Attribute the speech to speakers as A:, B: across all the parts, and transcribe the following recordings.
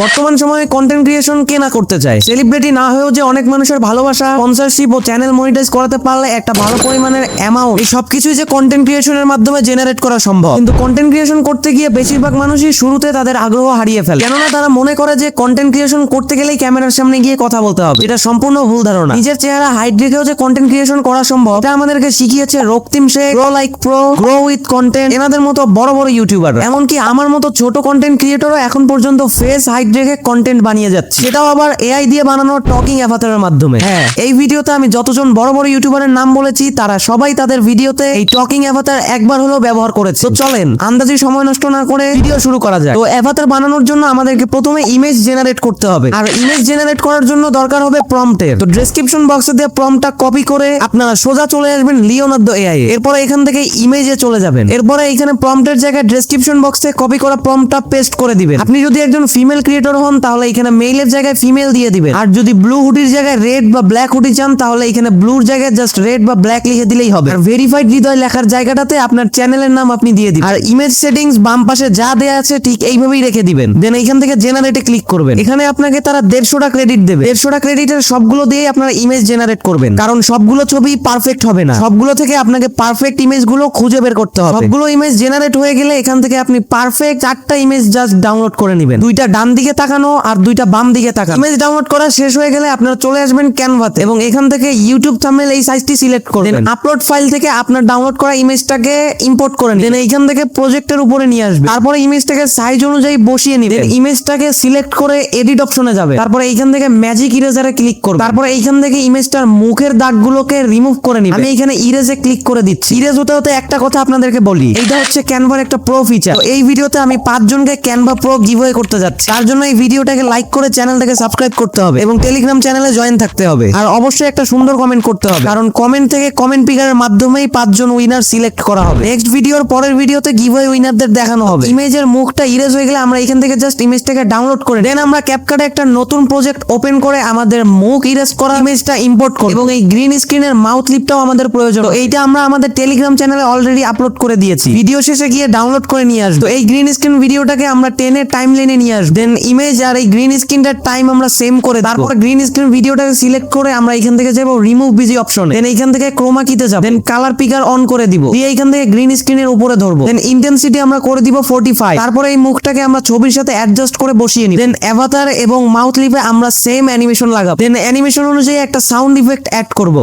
A: বর্তমান সময়ে content creation কে না করতে চায়? সেলিব্রিটি না হয়েও যে অনেক মানুষের ভালোবাসা, স্পন্সরশিপ ও চ্যানেল মনিটাইজ করাতে পারলে একটা ভালো পরিমাণের অ্যামাউন্ট, এই সবকিছুই যে কন্টেন্ট ক্রিয়েশনের মাধ্যমে জেনারেট করা সম্ভব। কিন্তু কন্টেন্ট ক্রিয়েশন করতে গিয়ে বেশিরভাগ মানুষই শুরুতে তাদের আগ্রহ হারিয়ে ফেলে, কেননা তারা মনে করে যে কন্টেন্ট ক্রিয়েশন করতে গেলেই ক্যামেরার সামনে গিয়ে কথা বলতে হবে। এটা সম্পূর্ণ ভুল ধারণা। নিজের চেহারা হাইট রেখেও যে কন্টেন্ট ক্রিয়েশন করা সম্ভব, এটা আমাদেরকে শিখিয়েছে Raktim Sheikh, grow like pro, grow with content, এনাদের মতো বড় বড় ইউটিউবার। এমনকি আমার মতো ছোট কন্টেন্ট ক্রিয়েটরও এখন পর্যন্ত ফেস হাইট রেখে কন্টেন্ট বানিয়ে যাচ্ছে, সেটাও আবার এআই দিয়ে বানানো টকিং অ্যাভাতারের মাধ্যমে। হ্যাঁ, এই ভিডিওতে আমি যতজন বড় বড় ইউটিউবারের নাম বলেছি তারা সবাই তাদের ভিডিওতে এই টকিং অ্যাভাতার একবার হলেও ব্যবহার করেছে। তো চলেন আন্দাজি সময় নষ্ট না করে ভিডিও শুরু করা যায়। তো অ্যাভাতার বানানোর জন্য আমাদেরকে প্রথমে ইমেজ জেনারেট করতে হবে, আর ইমেজ জেনারেট করার জন্য দরকার হবে প্রম্পটের। তো ডেসক্রিপশন বক্সে দিয়ে প্রম্পটটা কপি করে আপনারা সোজা চলে আসবেন লিওনার্দো এআই এ। এরপরে এখান থেকে ইমেজে চলে যাবেন। এরপরে এখানে প্রম্পটের জায়গায় ডেসক্রিপশন বক্সে কপি করা প্রম্পটটা পেস্ট করে দিবেন। আপনি যদি একজন ফিমেল ক্রিয়েটর হন তাহলে এখানে মেইলের জায়গায় ফিমেল দিয়ে দিবেন, আর যদি ব্লু হুডির জায়গায় রেড বা ব্ল্যাক হুডি চান তাহলে এখানে ব্লুর জায়গায় জাস্ট রেড বা ব্ল্যাক লিখে দিলেই হবে। আর ভেরিফাইড হৃদয় লেখার জায়গাটাতে আপনার চ্যানেলের নাম আপনি দিয়ে দিবেন। আর ইমেজ সেটিংস বাম পাশে যা দেয়া আছে ঠিক এইভাবেই রেখে দিবেন। দেন এখান থেকে জেনারেটে ক্লিক করবেন। এখানে আপনাকে তারা 150টা ক্রেডিট দেবে। 150টা ক্রেডিটের সবগুলো দিয়ে আপনারা ইমেজ জেনারেট করবেন, কারণ সবগুলো ছবি পারফেক্ট হবে না। সবগুলো থেকে আপনাকে পারফেক্ট ইমেজ গুলো খুঁজে বের করতে হবে। সবগুলো ইমেজ জেনারেট হয়ে গেলে এখান থেকে আপনি পারফেক্ট 4টা ইমেজ জাস্ট ডাউনলোড করে নেবেন। 2টা ডান দিকে তাকানো আর 2টা বাম দিকে তাকানো। ইমেজ ডাউনলোড করা শেষ হয়ে গেলে আপনারা চলে আসবেন ক্যানভাতে এবং এখান থেকে ইউটিউব থাম্বনেল এই সাইজটি সিলেক্ট করবেন। আপলোড ফাইল থেকে আপনার ডাউনলোড করা ইমেজটাকে ইম্পোর্ট করে নিন। এখান থেকে প্রজেক্টের উপরে নিয়ে আসবেন। তারপরে ইমেজটাকে সাইজ অনুযায়ী বসিয়ে নিবেন। ইমেজটাকে সিলেক্ট করে এডিট অপশনে যাবে। তারপরে এইখান থেকে ম্যাজিক ইরেজারে ক্লিক করবেন। তারপরে এইখান থেকে ইমেজটার মুখের দাগগুলোকে রিমুভ করে নিবেন। আমি এখানে ইরেজে ক্লিক করে দিচ্ছি। ইরেজ হতে হতে একটা কথা আপনাদেরকে বলি, এইটা হচ্ছে ক্যানভার একটা প্রো ফিচার। তো এই ভিডিওতে আমি 5 জনকে ক্যানভা প্রো গিভওয়ে করতে যাচ্ছি। তার জন্য এই ভিডিওটাকে লাইক করে চ্যানেলটাকে সাবস্ক্রাইব করতে হবে এবং টেলিগ্রাম চ্যানেলে জয়েন থাকতে হবে। আর অবশ্যই একটা সুন্দর কমেন্ট করতে হবে, কারণ কমেন্ট থেকে কমেন্ট পিকারের মাধ্যমেই 5 জন উইনার সিলেক্ট করা হবে। নেক্সট ভিডিওর পরের ভিডিওতে গিভওয়ে উইনারদের দেখানো হবে। ইমেজের মুখটা ইরেজ হয়ে গেলে আমরা এখান থেকে জাস্ট ইমেজটাকে ডাউনলোড করে দেন আমরা ক্যাপকাটে একটা নতুন প্রজেক্ট ওপেন করে আমাদের মুখ ইরেজ করা ইমেজটা ইম্পোর্ট করব এবং এই গ্রিন স্ক্রিনের মাউথ লিপটাও আমাদের প্রয়োজন। তো এইটা আমরা আমাদের টেলিগ্রাম চ্যানেলে অলরেডি আপলোড করে দিয়েছি। ভিডিও শেষে গিয়ে ডাউনলোড করে নিয়ে আসবো। তো এই গ্রিন স্ক্রিন ভিডিওটাকে আমরা টেনে টাইমলাইনে নিয়ে আসবো। দেন ইমেজ আর এই গ্রিন স্ক্রিনটার টাইম আমরা সেম করে তারপর গ্রিন স্ক্রিন ভিডিওটাকে সিলেক্ট করে আমরা এখান থেকে যাব রিমুভ বিজি অপশনে। দেন এইখান থেকে ক্রোমা কিতে যাব। দেন কালার পিকার অন করে দিব। দিয়ে এইখান থেকে গ্রিন স্ক্রিনের উপরে ধরবো। দেন ইন্টেন্সিটি আমরা করে দিব 45। তারপরে এই মুখটাকে আমরা ছবির সাথে অ্যাডজাস্ট করে বসিয়ে নিব। দেন অ্যাভাতার এবং মাউথ লিপে আমরা সেম অ্যানিমেশন লাগাবো। দেন অ্যানিমেশন অনুযায়ী একটা সাউন্ড ইফেক্ট অ্যাড করব।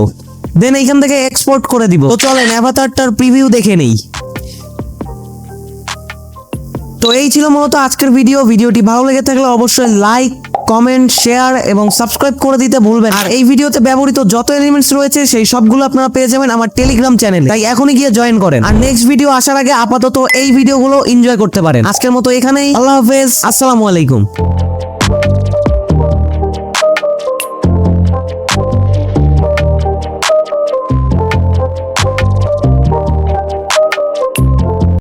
A: দেন এইখান থেকে এক্সপোর্ট করে দিব। তো চলেন অ্যাভাতারটার প্রিভিউ দেখে নেই। তো এই ছিল মূলত আজকের ভিডিও। ভিডিওটি ভালো লেগে থাকলে অবশ্যই লাইক, কমেন্ট, শেয়ার এবং সাবস্ক্রাইব করে দিতে ভুলবেন। আর এই ভিডিওতে ব্যবহৃত যত এলিমেন্টস রয়েছে সেই সবগুলো আপনারা পেয়ে যাবেন আমার টেলিগ্রাম চ্যানেলে, তাই এখনই গিয়ে জয়েন করেন। আর নেক্সট ভিডিও আসার আগে আপাতত এই ভিডিওগুলো এনজয় করতে পারেন। আজকের মতো এখানেই। আল্লাহ হাফেজ, আসসালামু আলাইকুম।